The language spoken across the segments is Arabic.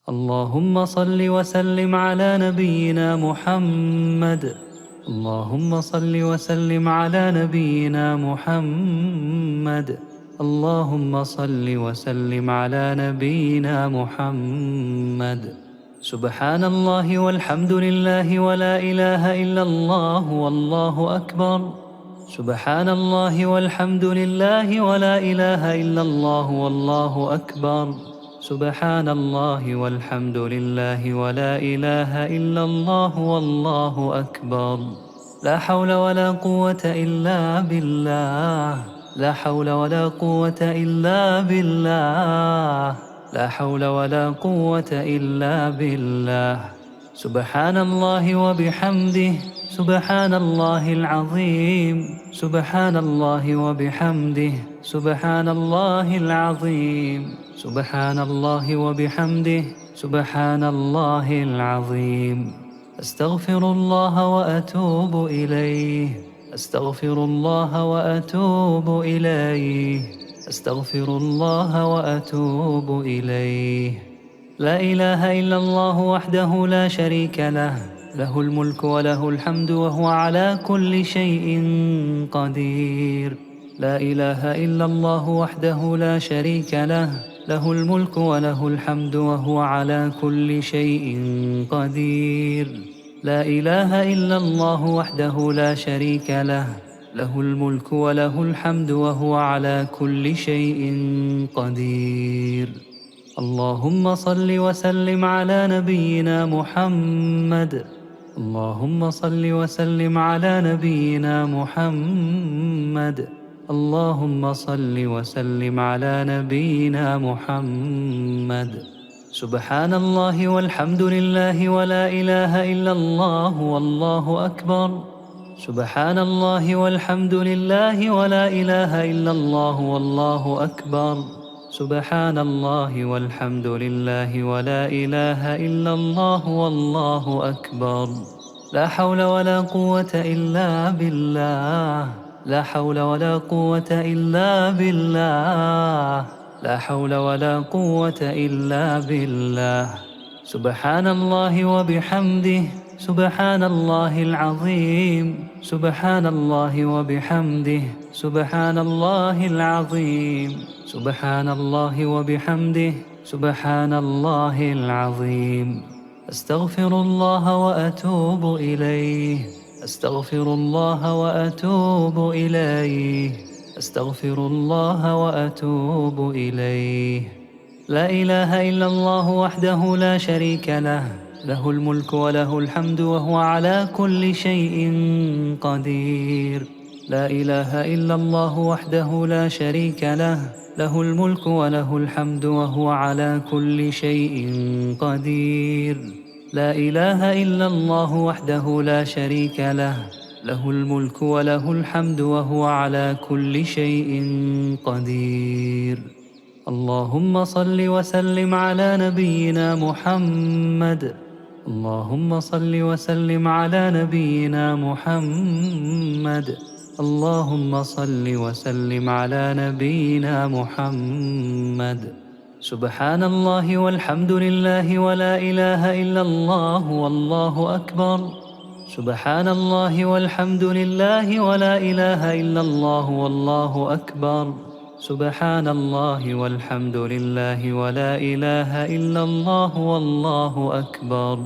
اللهم صل وسلم على نبينا محمد. اللهم صل وسلم على نبينا محمد. اللهم صل وسلم على نبينا محمد. سبحان الله والحمد لله ولا إله إلا الله والله أكبر. سبحان الله والحمد لله ولا إله إلا الله والله أكبر. سبحان الله والحمد لله ولا إله إلا الله والله أكبر. لا حول ولا قوة إلا بالله. لا حول ولا قوة إلا بالله. لا حول ولا قوة إلا بالله. سبحان الله وبحمده. سبحان الله العظيم. سبحان الله وبحمده. سبحان الله العظيم. سبحان الله وبحمده. سبحان الله العظيم. أستغفر الله وأتوب إليه. أستغفر الله وأتوب إليه. أستغفر الله وأتوب إليه. لا إله إلا الله وحده لا شريك له. له الملك وله الحمد وهو على كل شيء قدير. لا إله إلا الله وحده لا شريك له. له الملك وله الحمد وهو على كل شيء قدير. لا إله إلا الله وحده لا شريك له. له الملك وله الحمد وهو على كل شيء قدير. اللهم صل وسلم على نبينا محمد. اللهم صل وسلم على نبينا محمد. اللهم صل وسلم على نبينا محمد. سبحان الله والحمد لله ولا إله إلا الله والله أكبر. سبحان الله والحمد لله ولا إله إلا الله والله أكبر. سبحان الله والحمد لله ولا إله إلا الله والله أكبر. لا حول ولا قوة إلا بالله. لا حول ولا قوة إلا بالله. لا حول ولا قوة إلا بالله. سبحان الله وبحمده. سبحان الله العظيم. سبحان الله وبحمده. سبحان الله العظيم. سبحان الله وبحمده. سبحان الله العظيم. أستغفر الله وأتوب إليه. أستغفر الله وأتوب إليه. أستغفر الله وأتوب إليه. لا إله إلا الله وحده لا شريك له. له الملك وله الحمد وهو على كل شيء قدير. لا إله إلا الله وحده لا شريك له. له الملك وله الحمد وهو على كل شيء قدير. لا إله إلا الله وحده لا شريك له. له الملك وله الحمد وهو على كل شيء قدير. اللهم صل وسلم على نبينا محمد. اللهم صل وسلم على نبينا محمد. اللهم صل وسلم على نبينا محمد. سبحان الله والحمد لله ولا إله إلا الله والله أكبر. سبحان الله والحمد لله ولا إله إلا الله والله أكبر. سبحان الله والحمد لله ولا إله إلا الله والله أكبر.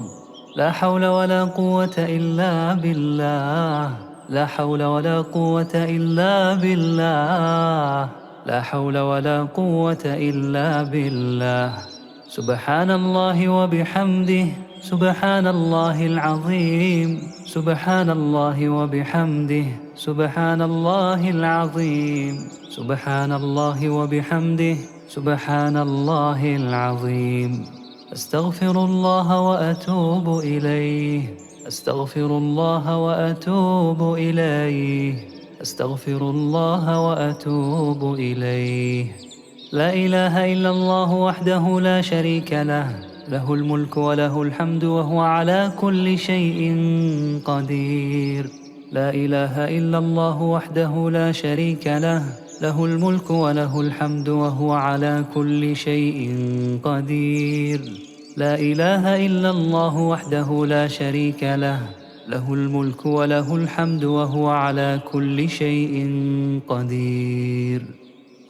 لا حول ولا قوة إلا بالله. لا حول ولا قوة إلا بالله. لا حول ولا قوة إلا بالله. سبحان الله وبحمده. سبحان الله العظيم. سبحان الله وبحمده. سبحان الله العظيم. سبحان الله وبحمده. سبحان الله العظيم. أستغفر الله وأتوب إليه. أستغفر الله وأتوب إليه. أستغفر الله وأتوب إليه. لا إله إلا الله وحده لا شريك له. له الملك وله الحمد وهو على كل شيء قدير. لا إله إلا الله وحده لا شريك له. له الملك وله الحمد وهو على كل شيء قدير. لا إله إلا الله وحده لا شريك له، له الملك وله الحمد وهو على كل شيء قدير.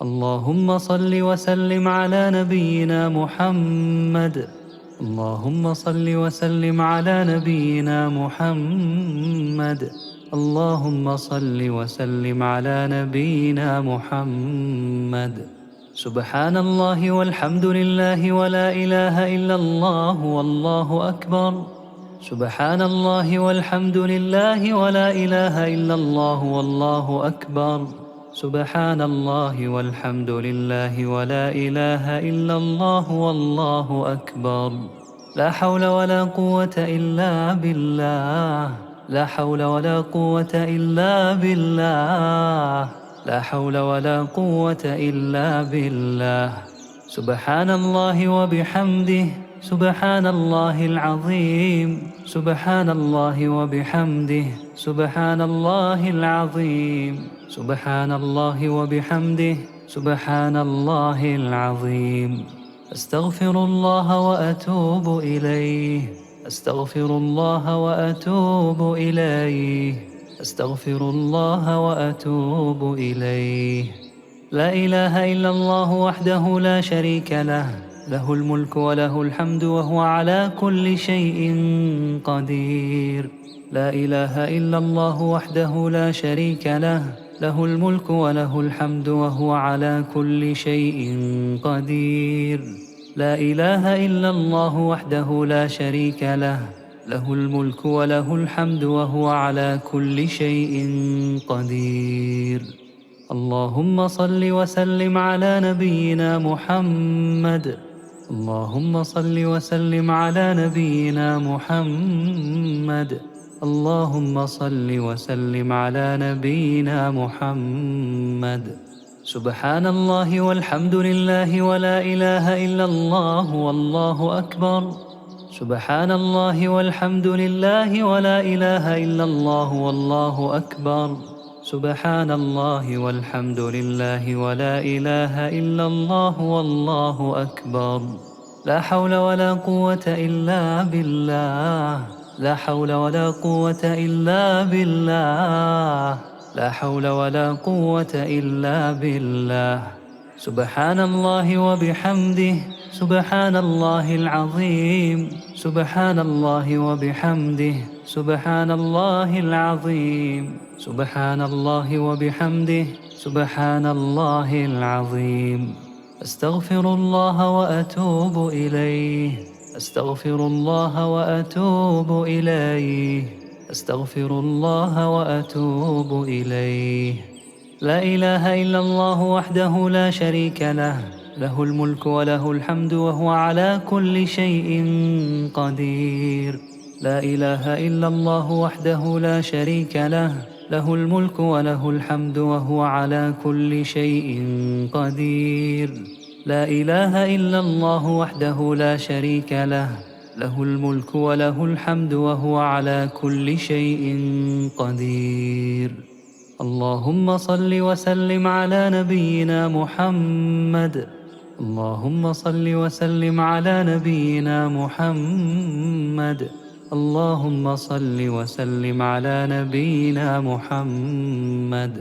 اللهم صل وسلم على نبينا محمد. اللهم صل وسلم على نبينا محمد. اللهم صل وسلم على نبينا محمد. سبحان الله والحمد لله ولا إله إلا الله والله أكبر. سبحان الله والحمد لله ولا إله إلا الله والله أكبر. سبحان الله والحمد لله ولا إله إلا الله والله أكبر. لا حول ولا قوة إلا بالله. لا حول ولا قوة إلا بالله. لا حول ولا قوة إلا بالله. سبحان الله وبحمده. سبحان الله العظيم. سبحان الله وبحمده. سبحان الله العظيم. سبحان الله وبحمده. سبحان الله العظيم. أستغفر الله وأتوب إليه. أستغفر الله وأتوب إليه. أستغفر الله وأتوب إليه. لا إله إلا الله وحده لا شريك له، له الملك وله الحمد وهو على كل شيء قدير. لا إله إلا الله وحده لا شريك له، له الملك وله الحمد وهو على كل شيء قدير. لا إله إلا الله وحده لا شريك له، له الملك وله الحمد وهو على كل شيء قدير. اللهم صل وسلم على نبينا محمد. اللهم صل وسلم على نبينا محمد. اللهم صل وسلم على نبينا محمد. سبحان الله والحمد لله ولا إله إلا الله والله أكبر. سبحان الله والحمد لله ولا إله إلا الله والله أكبر. سبحان الله والحمد لله ولا إله إلا الله والله أكبر. لا حول ولا قوة إلا بالله. لا حول ولا قوة إلا بالله. لا حول ولا قوة إلا بالله. سبحان الله وبحمده. سبحان الله العظيم. سبحان الله وبحمده. سبحان الله العظيم. سبحان الله وبحمده. سبحان الله العظيم. أستغفر الله وأتوب إليه. أستغفر الله وأتوب إليه. أستغفر الله وأتوب إليه. لا إله إلا الله وحده لا شريك له، له الملك وله الحمد وهو على كل شيء قدير. لا إله إلا الله وحده لا شريك له، له الملك وله الحمد وهو على كل شيء قدير. لا إله إلا الله وحده لا شريك له، له الملك وله الحمد وهو على كل شيء قدير. اللهم صل وسلم على نبينا محمد. اللهم صل وسلم على نبينا محمد. اللهم صل وسلم على نبينا محمد.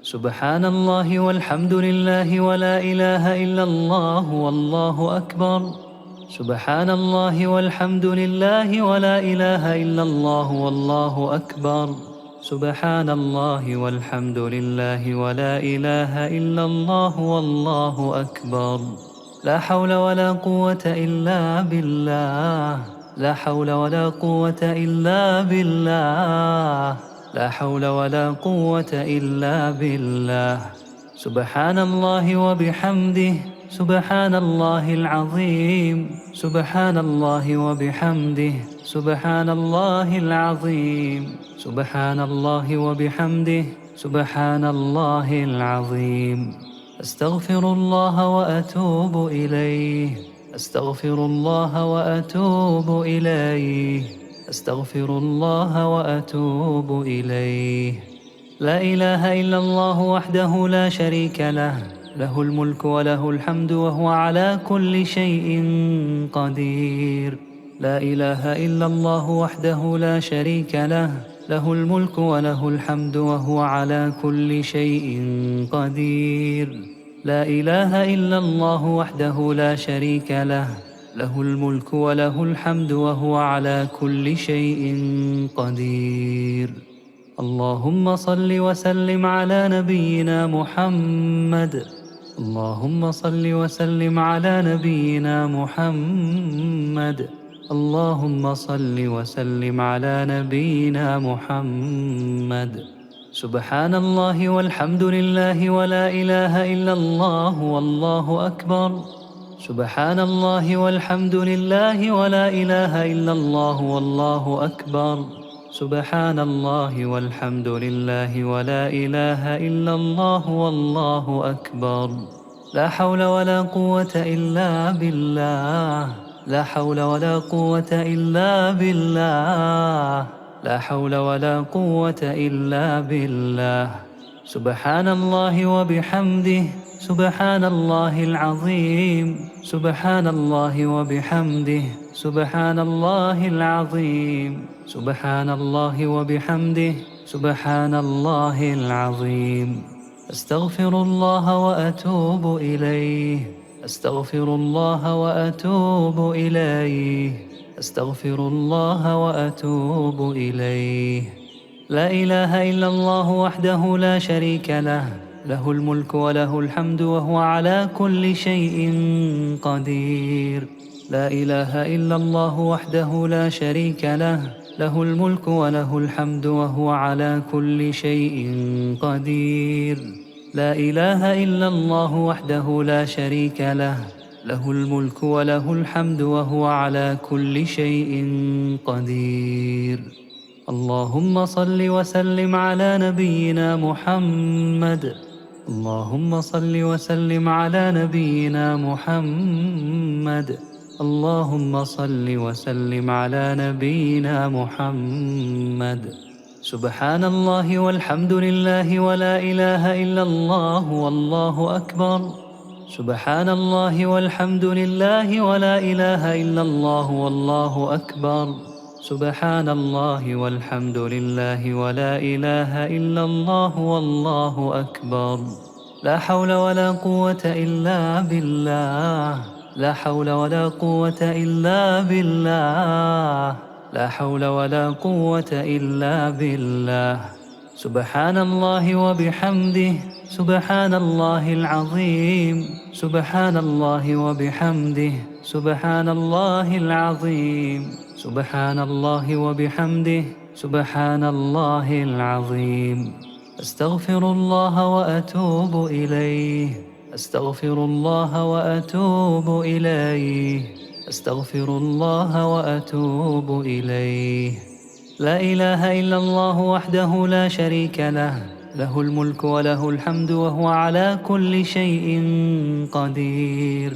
سبحان الله والحمد لله ولا إله إلا الله والله أكبر. سبحان الله والحمد لله ولا إله إلا الله والله أكبر. سبحان الله والحمد لله ولا إله إلا الله والله أكبر. لا حول ولا قوة إلا بالله. لا حول ولا قوة إلا بالله. لا حول ولا قوة إلا بالله. سبحان الله وبحمده. سبحان الله العظيم. سبحان الله وبحمده. سبحان الله العظيم. سبحان الله وبحمده. سبحان الله العظيم. أستغفر الله وأتوب إليه. أستغفر الله وأتوب إليه. أستغفر الله وأتوب إليه. لا إله إلا الله وحده لا شريك له، له الملك وله الحمد وهو على كل شيء قدير. لا إله إلا الله وحده لا شريك له، له الملك وله الحمد وهو على كل شيء قدير. لا إله إلا الله وحده لا شريك له، له الملك وله الحمد وهو على كل شيء قدير. اللهم صل وسلم على نبينا محمد. اللهم صل وسلم على نبينا محمد. اللهم صل وسلم على نبينا محمد. سبحان الله والحمد لله ولا إله إلا الله والله أكبر. سبحان الله والحمد لله ولا إله إلا الله والله أكبر. سبحان الله والحمد لله ولا إله إلا الله والله أكبر. لا حول ولا قوة إلا بالله. لا حول ولا قوة إلا بالله. لا حول ولا قوة إلا بالله. سبحان الله وبحمده. سبحان الله العظيم. سبحان الله وبحمده. سبحان الله العظيم. سبحان الله وبحمده. سبحان الله العظيم. أستغفر الله وأتوب إليه. أستغفر الله وأتوب إليه. أستغفر الله وأتوب إليه. لا إله إلا الله وحده لا شريك له، له الملك وله الحمد وهو على كل شيء قدير. لا إله إلا الله وحده لا شريك له، له الملك وله الحمد وهو على كل شيء قدير. لا إله إلا الله وحده لا شريك له، له الملك وله الحمد وهو على كل شيء قدير. اللهم صل وسلم على نبينا محمد. اللهم صل وسلم على نبينا محمد. اللهم صل وسلم على نبينا محمد. سبحان الله والحمد لله ولا إله إلا الله والله أكبر. سبحان الله والحمد لله ولا إله إلا الله والله أكبر. سبحان الله والحمد لله ولا إله إلا الله والله أكبر. لا حول ولا قوة إلا بالله. لا حول ولا قوة إلا بالله. لا حول ولا قوة إلا بالله. سبحان الله وبحمده. سبحان الله العظيم. سبحان الله وبحمده. سبحان الله العظيم. سبحان الله وبحمده. سبحان الله العظيم. أستغفر الله وأتوب إليه. أستغفر الله وأتوب إليه. أستغفر الله وأتوب إليه. لا إله إلا الله وحده لا شريك له، له الملك وله الحمد وهو على كل شيء قدير.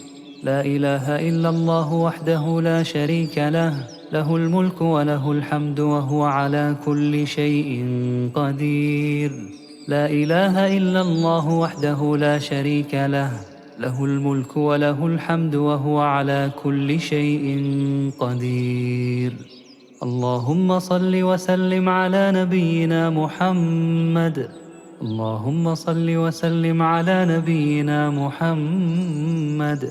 لا إله إلا الله وحده لا شريك له، له الملك وله الحمد وهو على كل شيء قدير. لا إله إلا الله وحده لا شريك له، له الملك وله الحمد وهو على كل شيء قدير. اللهم صل وسلم على نبينا محمد. اللهم صل وسلم على نبينا محمد.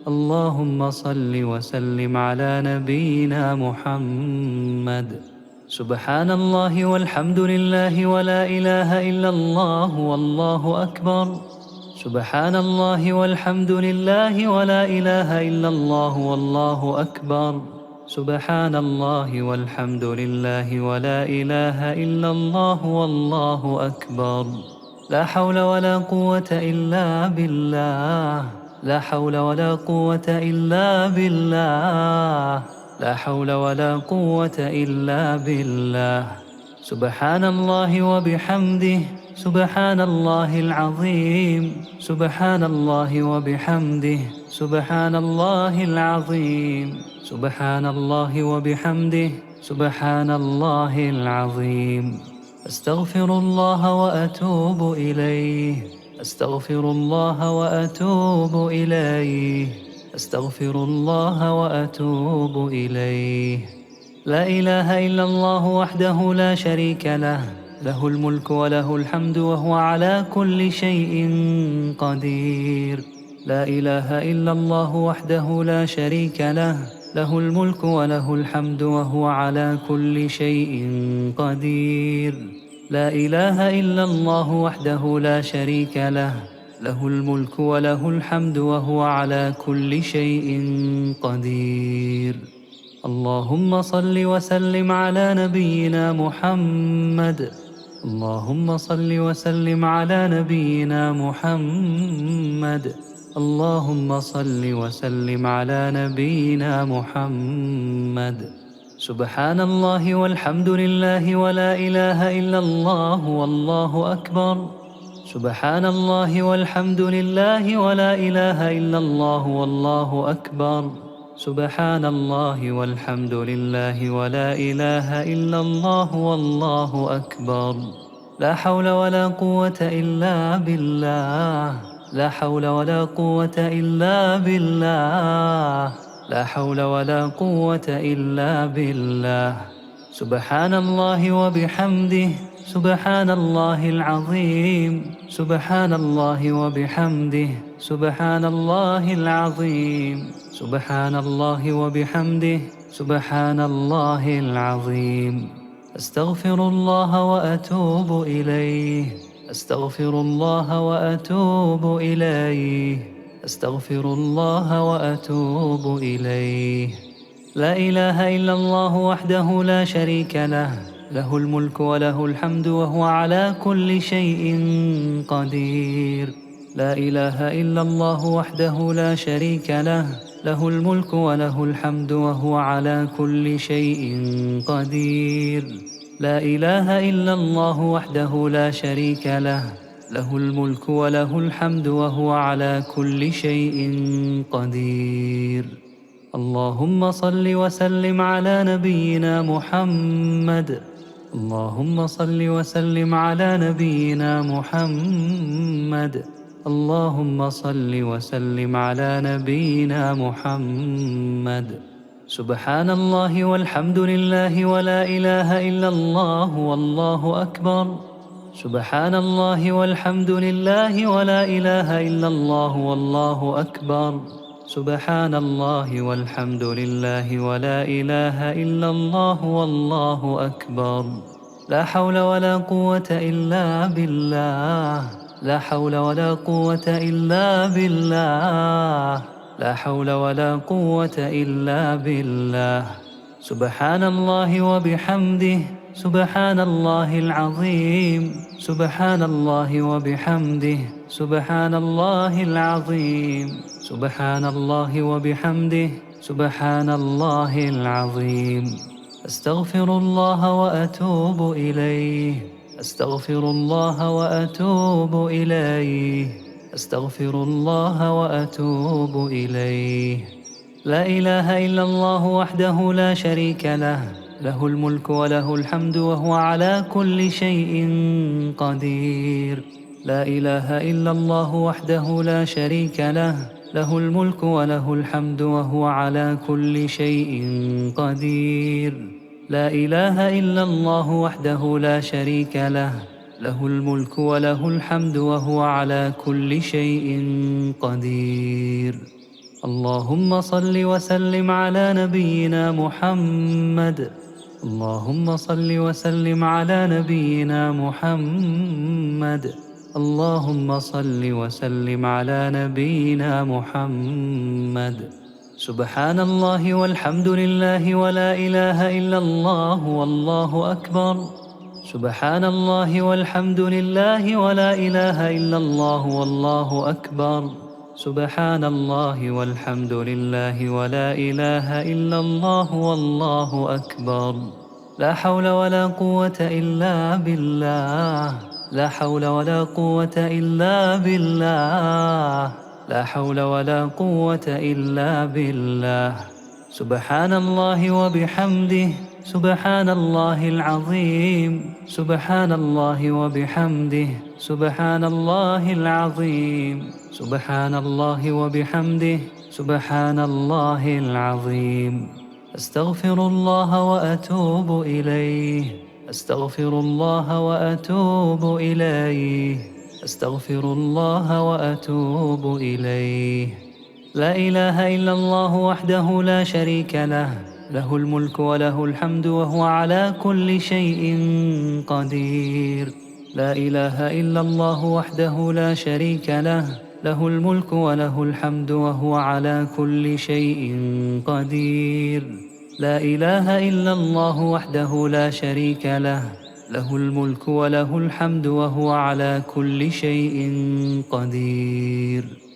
اللهم صل وسلم على نبينا محمد. سبحان الله والحمد لله ولا إله إلا الله والله أكبر. سبحان الله والحمد لله ولا إله إلا الله والله أكبر. سبحان الله والحمد لله ولا إله إلا الله والله أكبر. لا حول ولا قوة إلا بالله. لا حول ولا قوة إلا بالله. لا حول ولا قوة إلا بالله. سبحان الله وبحمده. سبحان الله العظيم. سبحان الله وبحمده. سبحان الله العظيم. سبحان الله وبحمده. سبحان الله العظيم. أستغفر الله وأتوب إليه. أستغفر الله وأتوب إليه. أستغفر الله وأتوب إليه. لا إله إلا الله وحده لا شريك له، له الملك وله الحمد وهو على كل شيء قدير. لا إله إلا الله وحده لا شريك له، له الملك وله الحمد وهو على كل شيء قدير. لا إله إلا الله وحده لا شريك له، له الملك وله الحمد وهو على كل شيء قدير. اللهم صل وسلم على نبينا محمد. اللهم صل وسلم على نبينا محمد. اللهم صل وسلم على نبينا محمد. سبحان الله والحمد لله ولا إله إلا الله والله أكبر. سبحان الله والحمد لله ولا إله إلا الله والله أكبر. سبحان الله والحمد لله ولا إله إلا الله والله أكبر. لا حول ولا قوة إلا بالله. لا حول ولا قوة إلا بالله. لا حول ولا قوة إلا بالله. سبحان الله وبحمده. سبحان الله العظيم. سبحان الله وبحمده. سبحان الله العظيم. سبحان الله وبحمده. سبحان الله العظيم. أستغفر الله وأتوب إليه. أستغفر الله وأتوب إليه. أستغفر الله وأتوب إليه. لا إله إلا الله وحده لا شريك له، له الملك وله الحمد وهو على كل شيء قدير. لا إله إلا الله وحده لا شريك له، له الملك وله الحمد وهو على كل شيء قدير. لا إله إلا الله وحده لا شريك له، له الملك وله الحمد وهو على كل شيء قدير. اللهم صل وسلم على نبينا محمد. اللهم صل وسلم على نبينا محمد. اللهم صل وسلم على نبينا محمد. سبحان الله والحمد لله ولا إله إلا الله والله أكبر. سبحان الله والحمد لله ولا إله إلا الله والله أكبر. سبحان الله والحمد لله ولا إله إلا الله والله أكبر. لا حول ولا قوة إلا بالله. لا حول ولا قوة إلا بالله. لا حول ولا قوة إلا بالله. سبحان الله وبحمده. سبحان الله العظيم. سبحان الله وبحمده. سبحان الله العظيم. سبحان الله وبحمده. سبحان الله العظيم. أستغفر الله وأتوب إليه. أستغفر الله وأتوب إليه. أستغفر الله وأتوب إليه. لا إله إلا الله وحده لا شريك له، له الملك وله الحمد وهو على كل شيء قدير. لا إله إلا الله وحده لا شريك له، له الملك وله الحمد وهو على كل شيء قدير. لا إله إلا الله وحده لا شريك له، له الملك وله الحمد وهو على كل شيء قدير. اللهم صل وسلم على نبينا محمد. اللهم صل وسلم على نبينا محمد. اللهم صل وسلم على نبينا محمد. سبحان الله والحمد لله ولا إله إلا الله والله أكبر. سبحان الله والحمد لله ولا إله إلا الله والله أكبر. سبحان الله والحمد لله ولا إله إلا الله والله أكبر. لا حول ولا قوة إلا بالله. لا حول ولا قوة إلا بالله. لا حول ولا قوة إلا بالله. سبحان الله وبحمده. سبحان الله العظيم، سبحان الله وبحمده، سبحان الله العظيم، سبحان الله وبحمده، سبحان الله العظيم. أستغفر الله وأتوب إليه، أستغفر الله وأتوب إليه، أستغفر الله وأتوب إليه. لا إله إلا الله وحده لا شريك له، له الملك وله الحمد وهو على كل شيء قدير. لا إله إلا الله وحده لا شريك له، له الملك وله الحمد وهو على كل شيء قدير. لا إله إلا الله وحده لا شريك له، له الملك وله الحمد وهو على كل شيء قدير.